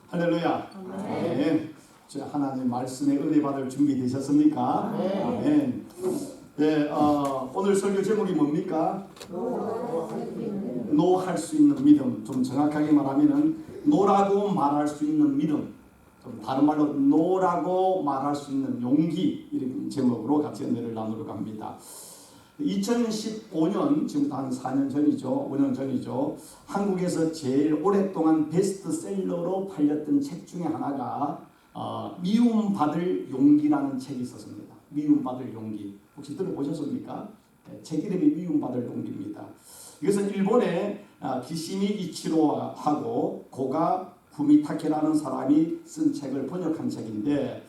할렐루야. 아멘. 하나님 말씀의 은혜 받을 준비 되셨습니까? 아멘. 네, 오늘 설교 제목이 뭡니까? 노할 수 있는 믿음. 좀 정확하게 말하면은 노라고 말할 수 있는 믿음. 좀 다른 말로 노라고 말할 수 있는 용기, 이런 제목으로 같이 은혜를 나누려고 합니다. 2015년, 지금부터 한 4년 전이죠. 5년 전이죠. 한국에서 제일 오랫동안 베스트셀러로 팔렸던 책 중에 하나가 미움받을 용기라는 책이 있었습니다. 미움받을 용기. 혹시 들어보셨습니까? 네, 책 이름이 미움받을 용기입니다. 이것은 일본의 기시미 이치로하고 고가 구미타케라는 사람이 쓴 책을 번역한 책인데,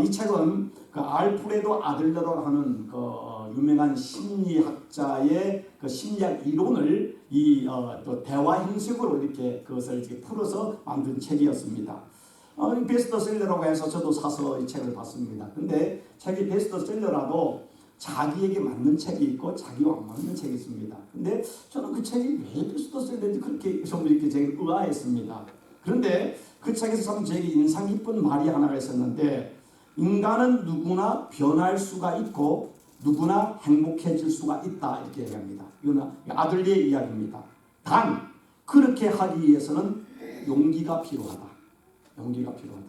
이 책은 그 알프레도 아들러라고 하는 유명한 심리학자의 그 심리학 이론을 또 대화 형식으로 이렇게 그것을 이렇게 풀어서 만든 책이었습니다. 베스트셀러라고 해서 저도 사서 이 책을 봤습니다. 근데 책이 베스트셀러라도 자기에게 맞는 책이 있고 자기와 안 맞는 책이 있습니다. 근데 저는 그 책이 왜 베스트셀러인지 그렇게 좀 이렇게 제가 의아했습니다. 그런데 그 책에서 참 제게 인상 깊은 말이 하나가 있었는데, 인간은 누구나 변할 수가 있고 누구나 행복해질 수가 있다, 이렇게 얘기합니다. 이거는 아들리의 이야기입니다. 단 그렇게 하기 위해서는 용기가 필요하다. 용기가 필요하다.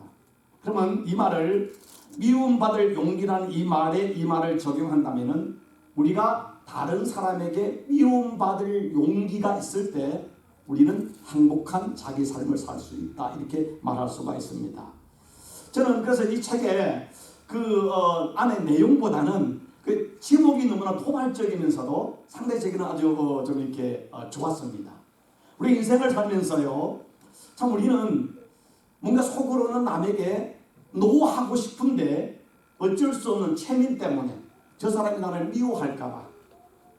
그러면 이 말을, 미움받을 용기라는 이 말을 적용한다면은 우리가 다른 사람에게 미움받을 용기가 있을 때 우리는 행복한 자기 삶을 살 수 있다, 이렇게 말할 수가 있습니다. 저는 그래서 이 책의 안에 내용보다는 그 제목이 너무나 포괄적이면서도 상대적인 아주 좀 이렇게 좋았습니다. 우리 인생을 살면서요, 참 우리는 뭔가 속으로는 남에게 노하고 싶은데 어쩔 수 없는 체면 때문에 저 사람이 나를 미워할까봐,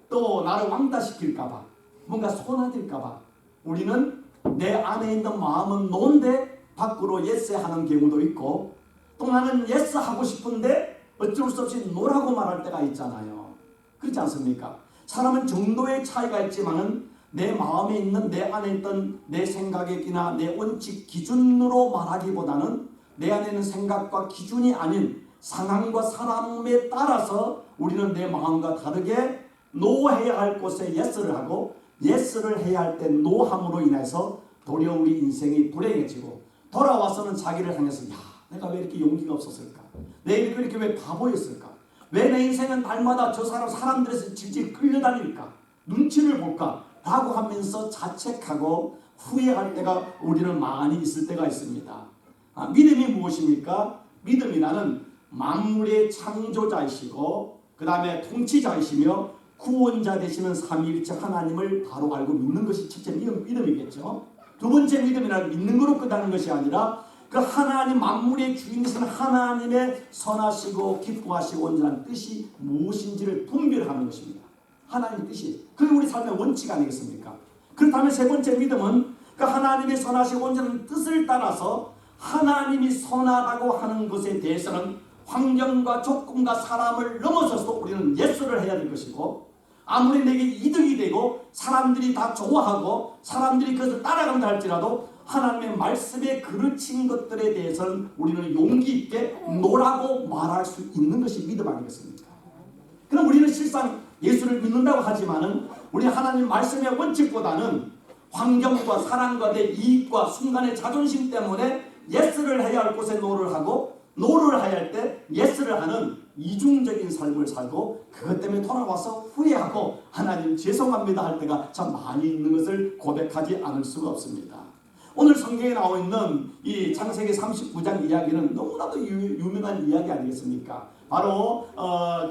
또 나를 왕따시킬까봐, 뭔가 손아딜까봐 우리는 내 안에 있는 마음은 노인데 밖으로 예스 하는 경우도 있고, 또 나는 예스 하고 싶은데 어쩔 수 없이 노라고 말할 때가 있잖아요. 그렇지 않습니까? 사람은 정도의 차이가 있지만은 내 마음에 있는, 내 안에 있던 내 생각이나 내 원칙 기준으로 말하기보다는 내 안에 있는 생각과 기준이 아닌 상황과 사람에 따라서 우리는 내 마음과 다르게 노해야 할 곳에 예스를 하고, 예스를 해야 할 때 노함으로 인해서 도리어 우리 인생이 불행해지고, 돌아와서는 자기를 향해서, 야, 내가 왜 이렇게 용기가 없었을까? 내가 이렇게 왜 바보였을까? 왜 내 인생은 날마다 저 사람들에서 질질 끌려다닐까? 눈치를 볼까? 라고 하면서 자책하고 후회할 때가 우리는 많이 있을 때가 있습니다. 믿음이 무엇입니까? 믿음이라는 만물의 창조자이시고 그 다음에 통치자이시며 구원자 되시는 삼위일체 하나님을 바로 알고 믿는 것이 첫째 믿음이겠죠. 두 번째 믿음이란 믿는 거로 끝나는 것이 아니라 그 하나님, 만물의 주인이신 하나님의 선하시고 기뻐하시고 온전한 뜻이 무엇인지를 분별하는 것입니다. 하나님의 뜻이, 그게 우리 삶의 원칙 아니겠습니까? 그렇다면 세 번째 믿음은 그 하나님의 선하시고 온전한 뜻을 따라서 하나님이 선하다고 하는 것에 대해서는 환경과 조건과 사람을 넘어서서 우리는 예수를 해야 될 것이고, 아무리 내게 이득이 되고 사람들이 다 좋아하고 사람들이 그것을 따라간다 할지라도 하나님의 말씀에 그르친 것들에 대해서는 우리는 용기 있게 노라고 말할 수 있는 것이 믿음 아니겠습니까? 그럼 우리는 실상 예수를 믿는다고 하지만은 우리 하나님 말씀의 원칙보다는 환경과 사랑과 내 이익과 순간의 자존심 때문에 예스를 해야 할 곳에 노를 하고, 노를 해야 할 때 예스를 하는 이중적인 삶을 살고, 그것 때문에 돌아와서 후회하고 하나님 죄송합니다 할 때가 참 많이 있는 것을 고백하지 않을 수가 없습니다. 오늘 성경에 나와 있는 이 창세기 39장 이야기는 너무나도 유명한 이야기 아니겠습니까? 바로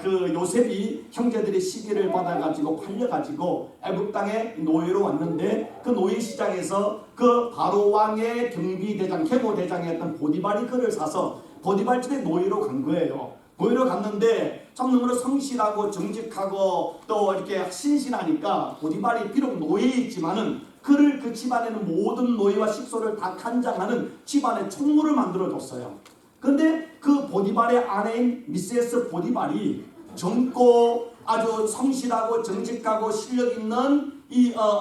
그 요셉이 형제들의 시기를 받아가지고 팔려가지고 애굽 땅에 노예로 왔는데, 그 노예 시장에서 그 바로 왕의 경비대장, 계모대장이었던 보디발이 그를 사서 보디발 집에 노예로 간 거예요. 노예로 갔는데 참 너무나 성실하고 정직하고 또 이렇게 신실하니까 보디발이 비록 노예였지만은 그를 그 집안에는 모든 노예와 식소를 다 간장하는 집안의 총무를 만들어줬어요. 그런데 그 보디발의 아내인 미세스 보디발이 젊고 아주 성실하고 정직하고 실력 있는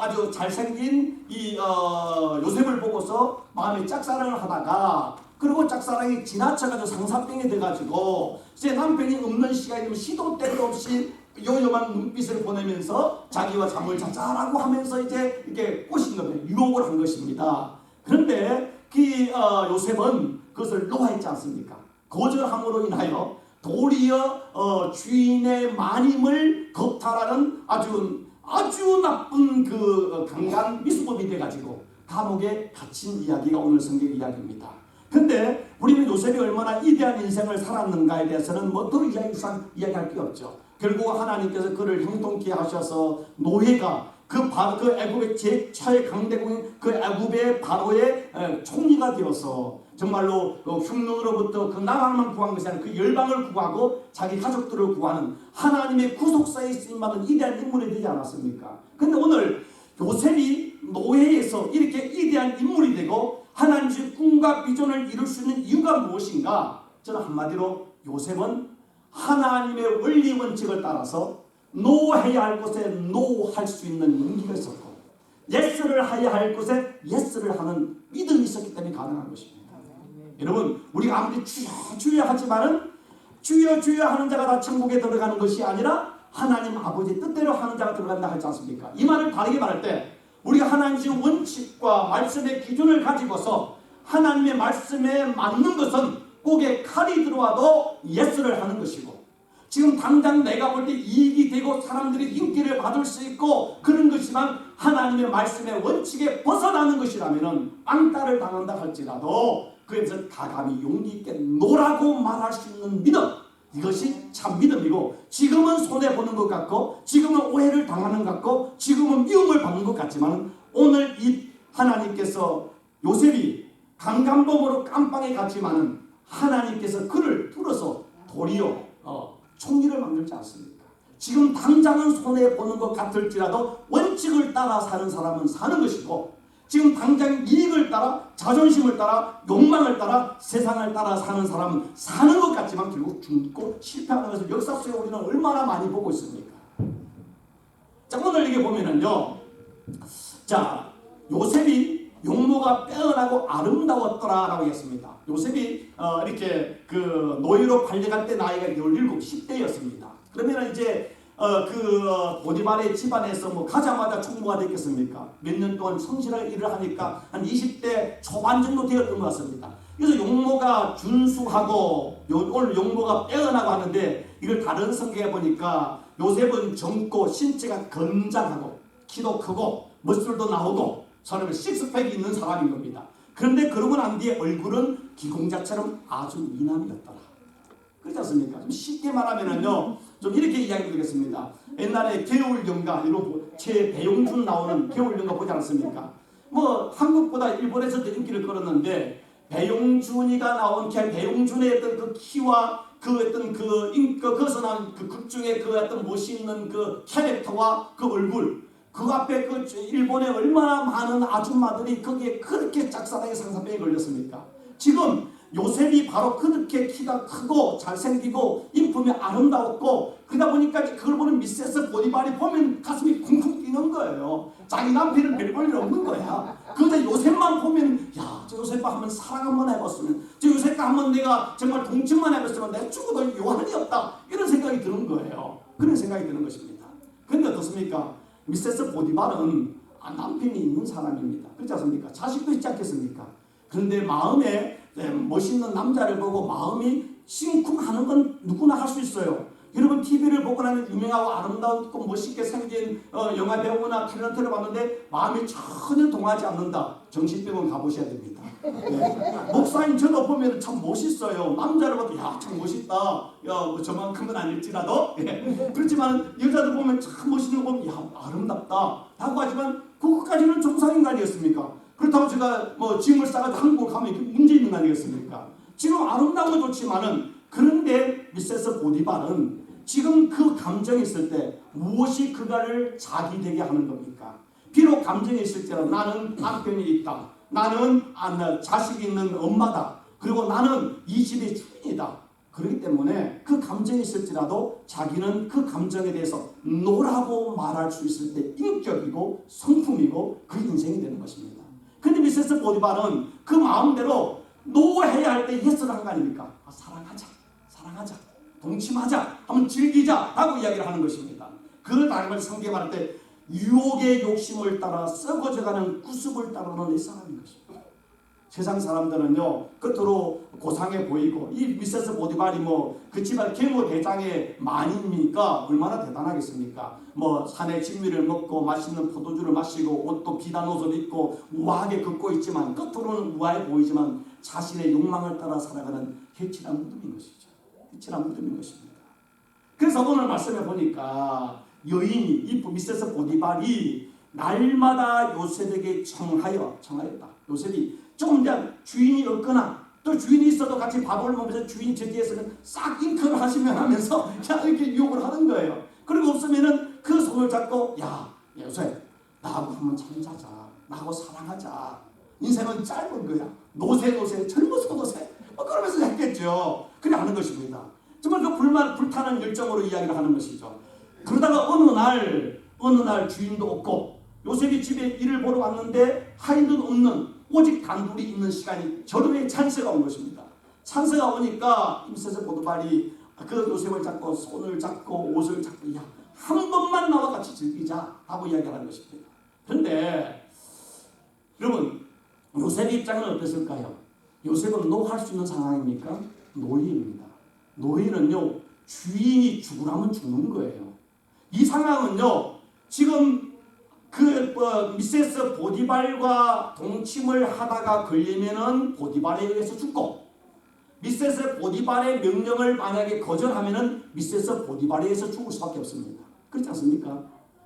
아주 잘생긴 요셉을 보고서 마음에 짝사랑을 하다가, 그리고 짝사랑이 지나쳐가지고 상사병이 돼가지고 이제 남편이 없는 시간이 되면 시도 때도 없이 요염한 눈빛을 보내면서 자기와 잠을 자자라고 하면서 이제 이렇게 꼬신 겁니다. 유혹을 한 것입니다. 그런데 요셉은 그것을 놓아했지 않습니까? 거절함으로 인하여 도리어 주인의 마님을 겁탈하는 아주 나쁜 강간 미수범이 돼가지고 감옥에 갇힌 이야기가 오늘 성경 이야기입니다. 근데 우리는 요셉이 얼마나 이대한 인생을 살았는가에 대해서는 뭐 더 이야기할 게 없죠. 결국 하나님께서 그를 형통케 하셔서 노예가 그 애굽의 최강대국인 그 애굽의 바로의 총리가 되어서 정말로 흉노로부터 그 나라만 구한 것이 아니라 그 열방을 구하고 자기 가족들을 구하는 하나님의 구속사에 쓰임받은 이대한 인물이 되지 않았습니까? 근데 오늘 요셉이 노예에서 이렇게 이대한 인물이 되고 하나님의 꿈과 비전을 이룰 수 있는 이유가 무엇인가? 저는 한마디로 요셉은 하나님의 원리 원칙을 따라서 노해야 할 곳에 노할 수 있는 용기가 있었고, 예스를 해야 할 곳에 예스를 하는 믿음이 있었기 때문에 가능한 것입니다. 여러분, 우리가 아무리 주여 주여 하지만은 주여 주여 하는 자가 다 천국에 들어가는 것이 아니라 하나님 아버지 뜻대로 하는 자가 들어간다 하지 않습니까? 이 말을 다르게 말할 때 우리가 하나님의 원칙과 말씀의 기준을 가지고서 하나님의 말씀에 맞는 것은 꼭에 칼이 들어와도 예스를 하는 것이고, 지금 당장 내가 볼 때 이익이 되고 사람들이 인기를 받을 수 있고 그런 것이지만 하나님의 말씀의 원칙에 벗어나는 것이라면 왕따를 당한다 할지라도 그래서 가감히 용기 있게 노라고 말할 수 있는 믿음, 이것이 참 믿음이고, 지금은 손해보는 것 같고 지금은 오해를 당하는 것 같고 지금은 미움을 받는 것 같지만 오늘 이 하나님께서 요셉이 강간범으로 깜빵에 갔지만은 하나님께서 그를 들어서 도리어 총리를 만들지 않습니까? 지금 당장은 손해보는 것 같을지라도 원칙을 따라 사는 사람은 사는 것이고, 지금 당장 이익을 따라 자존심을 따라 욕망을 따라 세상을 따라 사는 사람은 사는 것 같지만 결국 죽고 실패하는 것을 역사 속에 우리는 얼마나 많이 보고 있습니까? 자, 오늘 이게 보면은요, 자, 요셉이 용모가 빼어나고 아름다웠더라라고 했습니다. 요셉이 이렇게 노예로 팔려갈 때 나이가 17, 10대였습니다. 그러면 이제 보디발의 집안에서 뭐 가자마자 총무가 됐겠습니까? 몇 년 동안 성실하게 일을 하니까 한 20대 초반 정도 되었던 것 같습니다. 그래서 용모가 준수하고 오늘 용모가 빼어나고 하는데, 이걸 다른 성경에 보니까 요셉은 젊고 신체가 건장하고 키도 크고 머슬도 나오고 사람의 식스팩이 있는 사람인 겁니다. 그런데 그러고 난 뒤에 얼굴은 기공자처럼 아주 미남이었더라. 그렇지 않습니까? 좀 쉽게 말하면은요, 좀 이렇게 이야기 드리겠습니다. 옛날에 겨울연가, 최배용준 나오는 겨울연가 보지 않습니까? 뭐 한국보다 일본에서도 인기를 끌었는데, 배용준이가 나온 배용준의 어떤 그 키와 그것은 그 극중의 그 어떤 멋있는 그 캐릭터와 그 얼굴, 그 앞에 그 일본에 얼마나 많은 아줌마들이 거기에 그렇게 짝사랑의 상사병에 걸렸습니까? 지금 요셉이 바로 그렇게 키가 크고 잘생기고 인품이 아름다웠고, 그러다 보니까 그걸 보는 미세스 보디발이 보면 가슴이 쿵쿵 뛰는 거예요. 자기 남편을 별 볼 일 없는 거야. 그런데 요셉만 보면, 야, 저 요셉과 한번 사랑 한번 해봤으면, 저 요셉과 한번 내가 정말 동침만 해봤으면 내가 죽어도 요한이 없다, 이런 생각이 드는 거예요. 그런 생각이 드는 것입니다. 그런데 어떻습니까? 미세스 보디발은 남편이 있는 사람입니다. 그렇지 않습니까? 자식도 있지 않겠습니까? 그런데 마음에 멋있는 남자를 보고 마음이 심쿵하는 건 누구나 할 수 있어요. 여러분 TV를 보고 나면 유명하고 아름다운 멋있게 생긴 영화 배우나 탤런트를 봤는데 마음이 전혀 동하지 않는다. 정신병원 가보셔야 됩니다. 네. 목사님 저도 보면 참 멋있어요. 남자를 봐도 야, 참 멋있다. 야, 뭐 저만큼은 아닐지라도. 네. 그렇지만 여자들 보면 참 멋있는 거 보면 야, 아름답다 라고 하지만 그것까지는 정상인간이었습니까? 그렇다고 제가 뭐 짐을 싸가지고 한국을 가면 문제 있는 거 아니겠습니까? 지금 아름다운 건 좋지만은, 그런데 미세스 보디발은 지금 그 감정이 있을 때 무엇이 그가를 자기 되게 하는 겁니까? 비록 감정이 있을지라도 나는 남편이 있다, 나는 자식이 있는 엄마다, 그리고 나는 이 집의 주인이다. 그렇기 때문에 그 감정이 있을지라도 자기는 그 감정에 대해서 노라고 말할 수 있을 때 인격이고 성품이고 그 인생이 되는 것입니다. 근데 미세스 보디발은 그 마음대로 노해야 할 때 예스를 한 거 아닙니까? 사랑하자, 동침하자, 한번 즐기자 라고 이야기를 하는 것입니다. 그걸 다른 말 성경에 말할 때 유혹의 욕심을 따라 썩어져가는 구습을 따르는 이 사람인 것입니다. 세상 사람들은요 겉으로 고상해 보이고 이 미세스 보디발이 뭐 그 집안 계모 대장의 마니니까 얼마나 대단하겠습니까? 뭐 산의 진미를 먹고 맛있는 포도주를 마시고 옷도 비단 옷을 입고 우아하게 걷고 있지만 겉으로는 우아해 보이지만 자신의 욕망을 따라 살아가는 해칠한 무덤인 것이죠. 해칠한 무덤인 것입니다. 그래서 오늘 말씀해 보니까 여인이 이 미세스 보디발이 날마다 요셉에게 청하였다. 요셉이 조금 전 주인이 없거나 또 주인이 있어도 같이 밥을 먹으면서 주인이 저 뒤에서는 싹 잉크를 하시면 하면서 이렇게 유혹을 하는 거예요. 그리고 없으면은 그 손을 잡고 야 요셉 나하고 한번 잠자자, 나하고 사랑하자, 인생은 짧은 거야, 노세 젊어서 노세 그러면서 했겠죠. 그래 하는 것입니다. 정말 그 불타는 열정으로 이야기를 하는 것이죠. 그러다가 어느 날 주인도 없고 요셉이 집에 일을 보러 왔는데 하인도 없는 오직 단둘이 있는 시간이 저름의 찬스가 온 것입니다. 찬스가 오니까 미세스 보디발이 그 요셉을 잡고 손을 잡고 옷을 잡고 야, 한 번만 나와 같이 즐기자 하고 이야기하는 것입니다. 그런데 여러분 요셉의 입장은 어땠을까요? 요셉은 노할 수 있는 상황입니까? 노예입니다. 노예는요 주인이 죽으라면 죽는 거예요. 이 상황은요 지금 미세스 보디발과 동침을 하다가 걸리면은 보디발에 의해서 죽고 미세스 보디발의 명령을 만약에 거절하면은 미세스 보디발에 의해서 죽을 수밖에 없습니다. 그렇지 않습니까?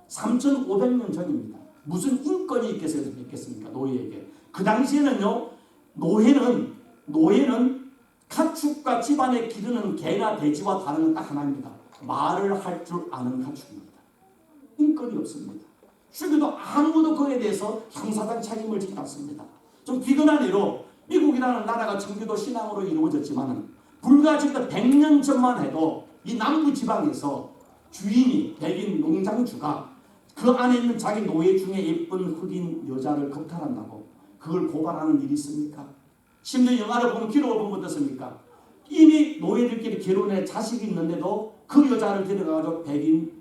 3,500년 전입니다. 무슨 인권이 있겠습니까? 노예에게. 그 당시에는요 노예는 가축과 집안에 기르는 개나 돼지와 다른 건 딱 하나입니다. 말을 할 줄 아는 가축입니다. 인권이 없습니다. 주교도 아무도 그에 대해서 형사상 책임을 지지 않습니다. 좀 비근한 예로 미국이라는 나라가 청교도 신앙으로 이루어졌지만 불과 지금 100년 전만 해도 이 남부 지방에서 주인이 백인 농장주가 그 안에 있는 자기 노예 중에 예쁜 흑인 여자를 겁탈한다고 그걸 고발하는 일이 있습니까? 심지어 영화를 보면 기록을 보면 어떻습니까? 이미 노예들끼리 결혼해 자식이 있는데도 그 여자를 데려가서 백인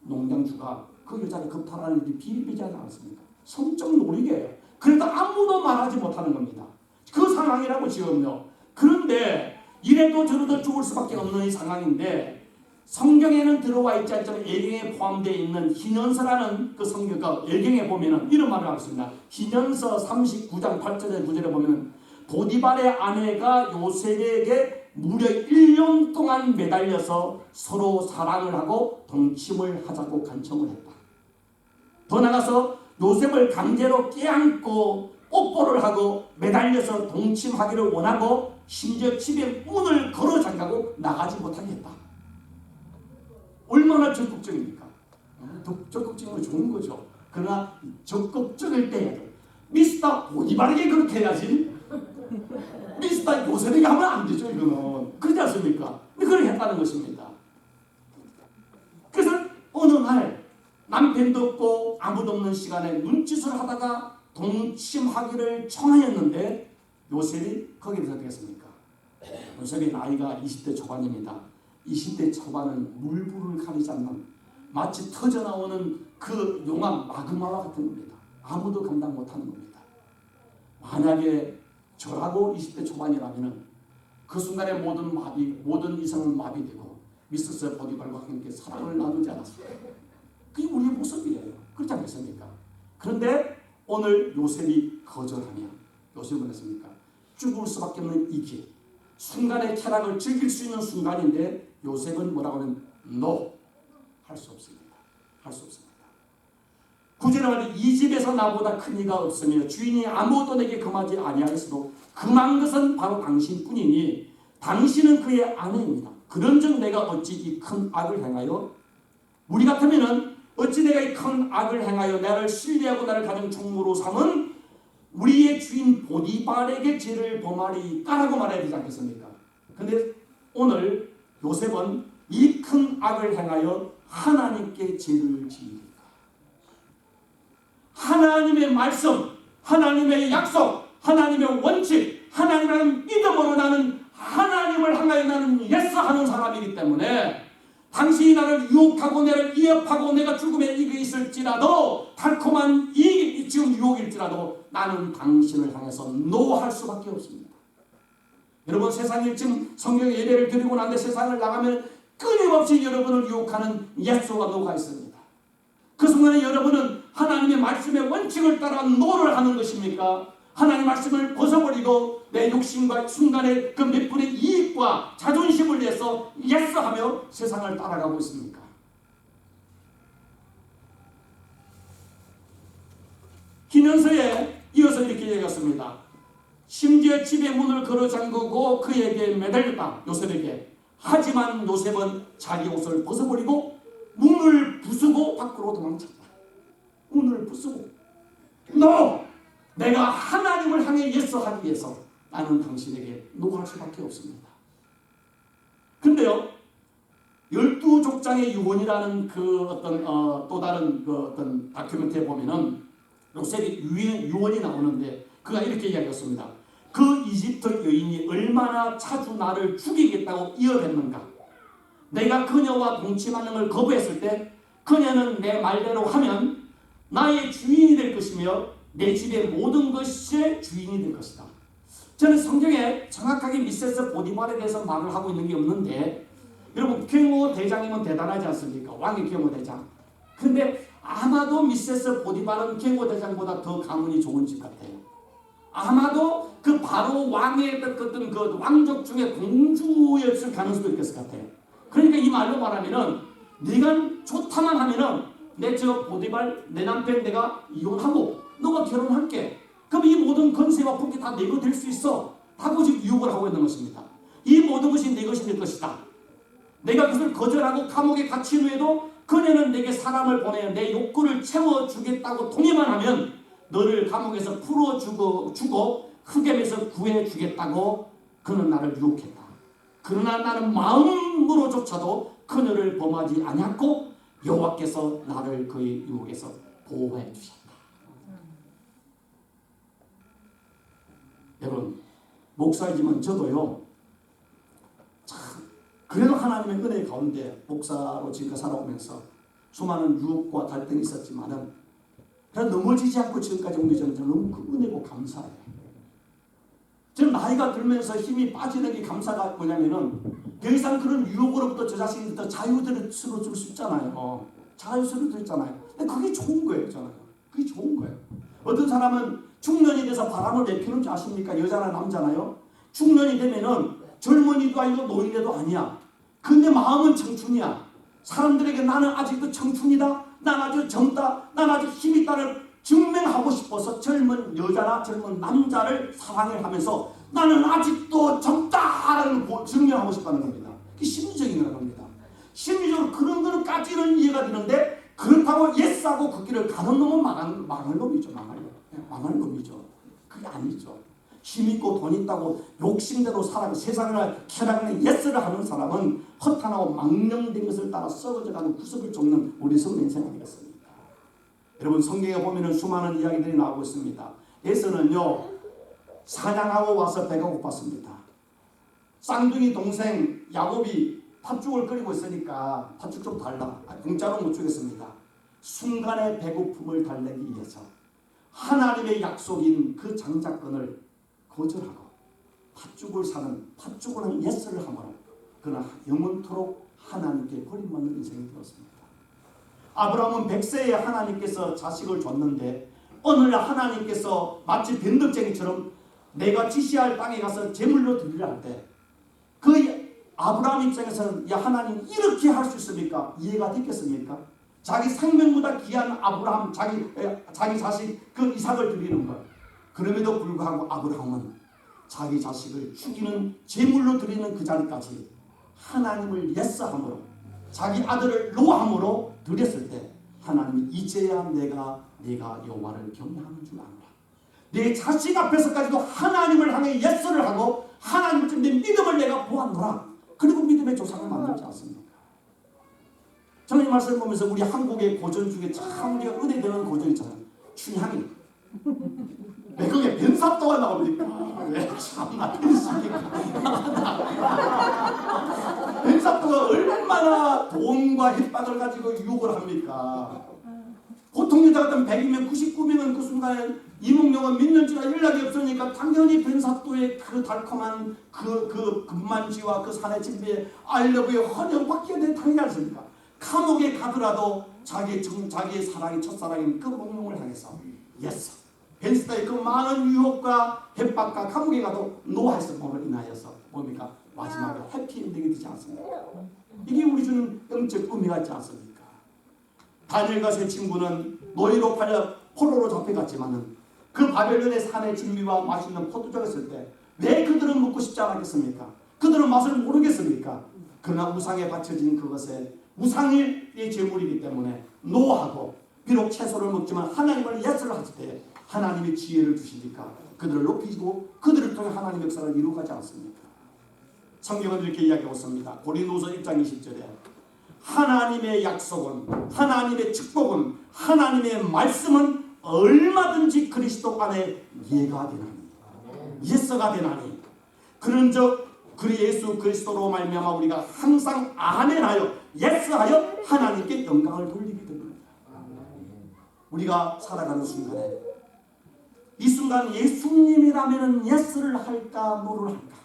농장주가 그 여자를 겁탈하는 일이 비일비재하지 않습니까? 성적 놀이게요. 그래도 아무도 말하지 못하는 겁니다. 그 상황이라고 지금요. 그런데 이래도 저래도 죽을 수밖에 없는 이 상황인데 성경에는 들어와 있지 않지만 예경에 포함되어 있는 희년서라는 그 성경가 예경에 보면은 이런 말을 하고 있습니다. 희년서 39장 8절에 9절에 보면은 보디발의 아내가 요셉에게 무려 1년 동안 매달려서 서로 사랑을 하고 동침을 하자고 간청을 했다. 더 나가서 요셉을 강제로 껴안고 뽀뽀를 하고 매달려서 동침하기를 원하고 심지어 집에 문을 걸어 잠가고 나가지 못하게 했다. 얼마나 적극적입니까? 적극적으로 좋은 거죠. 그러나 적극적일 때 미스터 보디발에게 그렇게 해야지 미스터 요셉에게 하면 안 되죠. 이거는 그렇지 않습니까? 근데 그걸 했다는 것입니다. 그래서 어느 날 남편도 없고 아무도 없는 시간에 눈짓을 하다가 동침하기를 청하였는데 요셉이 거기서 어떻게 했습니까? 요셉이 나이가 20대 초반입니다. 20대 초반은 물불을 가리지 않는 마치 터져나오는 그 용암 마그마와 같은 겁니다. 아무도 감당 못하는 겁니다. 만약에 저라고 20대 초반이라면 그 순간에 모든 이성은 마비되고 미세스 보디발과 함께 사랑을 나누지 않았을까요? 그게 우리의 모습이에요. 그렇지 않겠습니까? 그런데 오늘 요셉이 거절하면 요셉은 했습니까? 죽을 수밖에 없는 이 길, 순간의 쾌락을 즐길 수 있는 순간인데 요셉은 뭐라고 하면 No, 할 수 없습니다. 할 수 없습니다. 구절에 말해 이 집에서 나보다 큰 이가 없으며 주인이 아무도 내게 금하지 아니하였어도 금한 것은 바로 당신뿐이니 당신은 그의 아내입니다. 그런즉 내가 어찌 이 큰 악을 행하여 우리 같으면은 어찌 내가 이 큰 악을 행하여 나를 신뢰하고 나를 가장 종무로 삼은 우리의 주인 보디발에게 죄를 범하리까라고 말해야 되지 않겠습니까? 근데 오늘 요셉은 이 큰 악을 행하여 하나님께 죄를 지으리까? 하나님의 말씀, 하나님의 약속, 하나님의 원칙, 하나님이라는 믿음으로 나는 하나님을 향하여 나는 예스하는 사람이기 때문에 당신이 나를 유혹하고 나를 위협하고 내가 죽음에 이르 있을지라도 달콤한 이 지금 유혹일지라도 나는 당신을 향해서 노할 수밖에 없습니다. 여러분, 세상에 지금 성경 예배를 드리고 난 뒤 세상을 나가면 끊임없이 여러분을 유혹하는 예수와 노가 있습니다. 그 순간에 여러분은 하나님의 말씀의 원칙을 따라 노를 하는 것입니까? 하나님의 말씀을 벗어버리고 내 욕심과 순간의 그 몇 분의 이익과 자존심을 위해서 예스하며 세상을 따라가고 있습니까? 기면서에 이어서 이렇게 얘기했습니다. 심지어 집의 문을 걸어 잠그고 그에게 매달렸다. 요셉에게. 하지만 요셉은 자기 옷을 벗어버리고 문을 부수고 밖으로 도망쳤다. 문을 부수고 내가 하나님을 향해 예스하기 위해서 나는 당신에게 노할 수밖에 없습니다. 근데요, 12족장의 유언이라는 그 어떤 또 다른 그 어떤 다큐멘터리에 보면은 요셉이 유언이 나오는데 그가 이렇게 이야기했습니다. 그 이집트 여인이 얼마나 자주 나를 죽이겠다고 이어댔는가. 내가 그녀와 동침하는 걸 거부했을 때 그녀는 내 말대로 하면 나의 주인이 될 것이며 내 집의 모든 것의 주인이 될 것이다. 저는 성경에 정확하게 미세스 보디발에 대해서 말을 하고 있는 게 없는데, 여러분 경호 대장이면 대단하지 않습니까? 왕의 경호 대장. 근데 아마도 미세스 보디발은 경호 대장보다 더 가문이 좋은 집 같아요. 아마도 그 바로 왕의 어떤 그 왕족 중에 공주였을 가능성도 있을 것 같아요. 그러니까 이 말로 말하면은 네가 좋다만 하면은 내 저 보디발 내 남편 내가 이혼하고 너가 결혼할게. 그럼 이 모든 건세와 복이 다 내 거 될 수 있어. 하고 지금 유혹을 하고 있는 것입니다. 이 모든 것이 내 것이 될 것이다. 내가 그것을 거절하고 감옥에 갇힌 후에도 그녀는 내게 사람을 보내 내 욕구를 채워주겠다고 동의만 하면 너를 감옥에서 풀어주고 흑암에서 구해주겠다고 그는 나를 유혹했다. 그러나 나는 마음으로조차도 그녀를 범하지 아니했고 여호와께서 나를 그의 유혹에서 보호해 주셨다. 여러분, 목사이지만 저도요, 참 그래도 하나님의 은혜 가운데 목사로 지금까지 살아오면서 수많은 유혹과 갈등이 있었지만은 그냥 넘어지지 않고 지금까지 온 게 저는 너무 그 은혜고 감사해요. 저는 나이가 들면서 힘이 빠지는 게 감사가 뭐냐면은 더 이상 그런 유혹으로부터 저 자신이 더 자유스러워 줄 수 있잖아요. 자유스러워 있잖아요. 근데 그게 좋은 거예요, 저는. 그게 좋은 거예요. 어떤 사람은 중년이 돼서 바람을 내피는 줄 아십니까? 여자나 남자나요? 중년이 되면은 젊은이도 아니고 노인네도 아니야. 근데 마음은 청춘이야. 사람들에게 나는 아직도 청춘이다. 난 아주 젊다. 난 아직 힘이 있다를 증명하고 싶어서 젊은 여자나 젊은 남자를 사랑을 하면서 나는 아직도 젊다라는 걸 증명하고 싶다는 겁니다. 그게 심리적인 겁니다. 심리적으로 그런 거는까지는 이해가 되는데 그렇다고 예스하고 그 길을 가는 놈은 망할 놈이죠. 망할 놈이죠. 그게 아니죠. 힘있고 돈 있다고 욕심대로 살아가 세상을 쾌락하는 예스를 하는 사람은 허탄하고 망령된 것을 따라 썩어져가는 구석을 쫓는 우리 성도 인생 아니겠습니까? 여러분, 성경에 보면 수많은 이야기들이 나오고 있습니다. 에서는요, 사냥하고 와서 배가 고팠습니다. 쌍둥이 동생 야곱이 팥죽을 끓이고 있으니까 팥죽 좀 달라. 공짜로 못 주겠습니다. 순간의 배고픔을 달래기 위해서 하나님의 약속인 그 장자권을 거절하고 팥죽을 사는 팥죽을 하는 예스를 하므로 그러나 영원토록 하나님께 버림받는 인생이 되었습니다. 아브라함은 100세에 하나님께서 자식을 줬는데 어느 날 하나님께서 마치 변덕쟁이처럼 내가 지시할 땅에 가서 제물로 드리려 할 때 그 아브라함 입장에서는 야 하나님 이렇게 할 수 있습니까? 이해가 됐겠습니까? 자기 생명보다 귀한 아브라함 자기 자식 그 이삭을 드리는 것. 그럼에도 불구하고 아브라함은 자기 자식을 죽이는 제물로 드리는 그 자리까지 하나님을 예스함으로 자기 아들을 노함으로 드렸을 때 하나님이 이제야 내가 여호와를 경외하는 줄 아노라. 내 자식 앞에서까지도 하나님을 향해 예스를 하고 하나님을 내 믿음을 내가 보았노라. 그래 야곱의 조상을 만들지 않습니까? 저는 이 말씀을 보면서 우리 한국의 고전 중에 참 우리가 은혜 되는 고전 있잖아요. 춘향이. 왜 그게 변사또가 나옵니까? 왜 참나 변사니까. 변사또가 얼마나 돈과 핍박을 가지고 유혹을 합니까? 보통 여자 같은 100이면 99명은 그 순간에 이몽룡은 몇 년째나 연락이 없으니까 당연히 변사또의 그 달콤한 그 금만지와 그 산의 진비에 알러브의 헌혈받게 된 당연히 않습니까? 감옥에 가더라도 자기의 사랑이 첫사랑인 그 몽룡을 향해서 예스 벤스타의 그 많은 유혹과 협박과 감옥에 가도 노하스몬을 인하여서 뭡니까? 마지막에 해피엔딩이 되지 않습니까? 이게 우리 주는 영적 의미가 있지 않습니까? 다니엘과 세 친구는 노예로 팔려 포로로 잡혀갔지만은 그 바벨론의 산의 진미와 맛있는 포도주가 있을 때 왜 그들은 먹고 싶지 않았겠습니까? 그들은 맛을 모르겠습니까? 그러나 우상에 바쳐진 그것에 우상의 제물이기 때문에 노하고 비록 채소를 먹지만 하나님을 예스를 하실 때 하나님의 지혜를 주시니까 그들을 높이고 그들을 통해 하나님의 역사를 이루어가지 않습니까? 성경은 이렇게 이야기하고 있습니다. 고린도서 1장 20절에 하나님의 약속은 하나님의 축복은 하나님의 말씀은 얼마든지 그리스도 안에 예가 되나니 예서가 되나니 그런즉 그 예수 그리스도로 말미암아 우리가 항상 아멘하여 예스하여 하나님께 영광을 돌리게 됩니다. 우리가 살아가는 순간에 이 순간 예수님이라면 예스를 할까 노를 할까?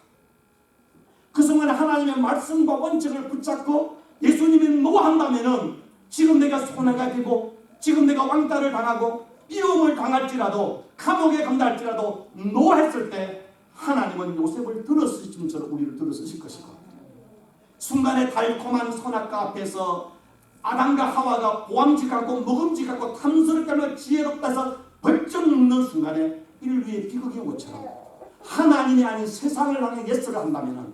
그 순간에 하나님의 말씀과 원칙을 붙잡고 예수님이 노한다면은 지금 내가 손해가 되고 지금 내가 왕따를 당하고 미움을 당할지라도 감옥에 간다할지라도 노했을 때 하나님은 요셉을 들어쓰신 것처럼 우리를 들어쓰실 것이고 순간에 달콤한 선악과 앞에서 아담과 하와가 보암직하고 먹음직하고 탐스럽고 지혜롭다 해서 벌쩍 눕는 순간에 인류의 비극의 오처럼 하나님이 아닌 세상을 향해 예스를 한다면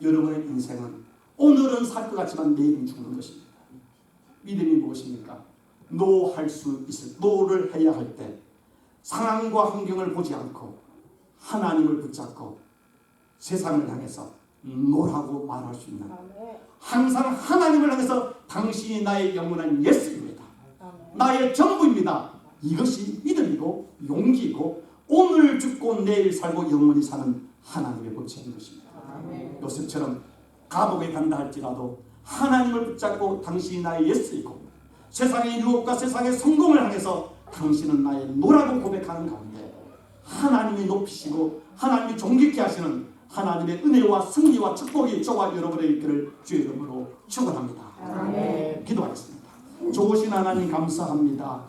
여러분의 인생은 오늘은 살 것 같지만 내일은 죽는 것입니다. 믿음이 무엇입니까? 노할 수 있을 노를 해야 할 때 상황과 환경을 보지 않고 하나님을 붙잡고 세상을 향해서 노라고 말할 수 있는 항상 하나님을 향해서 당신이 나의 영원한 예수입니다. 나의 전부입니다. 이것이 믿음이고 용기이고 오늘 죽고 내일 살고 영원히 사는 하나님의 법칙인 것입니다. 요셉처럼 감옥에 간다 할지라도 하나님을 붙잡고 당신이 나의 예수이고 세상의 유혹과 세상의 성공을 향해서 당신은 나의 노라고 고백하는 가운데 하나님이 높이시고 하나님이 존귀케 하시는 하나님의 은혜와 승리와 축복이 저와 여러분의 있기를 주의 이름으로 축원합니다. 기도하겠습니다. 좋으신 하나님 감사합니다.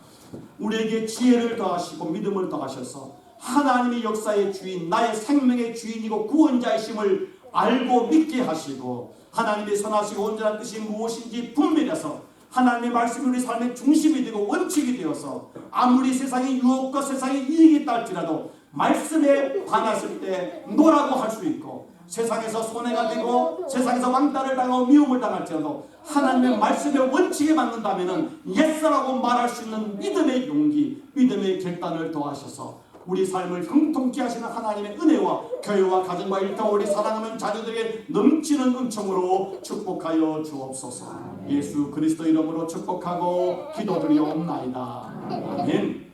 우리에게 지혜를 더하시고 믿음을 더하셔서 하나님의 역사의 주인 나의 생명의 주인이고 구원자이심을 알고 믿게 하시고 하나님의 선하시고 온전한 뜻이 무엇인지 분별해서 하나님의 말씀이 우리 삶의 중심이 되고 원칙이 되어서 아무리 세상의 유혹과 세상의 이익이 있다 할지라도 말씀에 반했을 때 노라고 할 수 있고 세상에서 손해가 되고 세상에서 왕따를 당하고 미움을 당할지라도 하나님의 말씀의 원칙에 맞는다면 예스라고 말할 수 있는 믿음의 용기 믿음의 결단을 더하셔서 우리 삶을 형통케 하시는 하나님의 은혜와 교회와 가정과 일터 우리 사랑하는 자녀들에게 넘치는 은총으로 축복하여 주옵소서. 예수 그리스도 이름으로 축복하고 기도드리옵나이다. 아멘.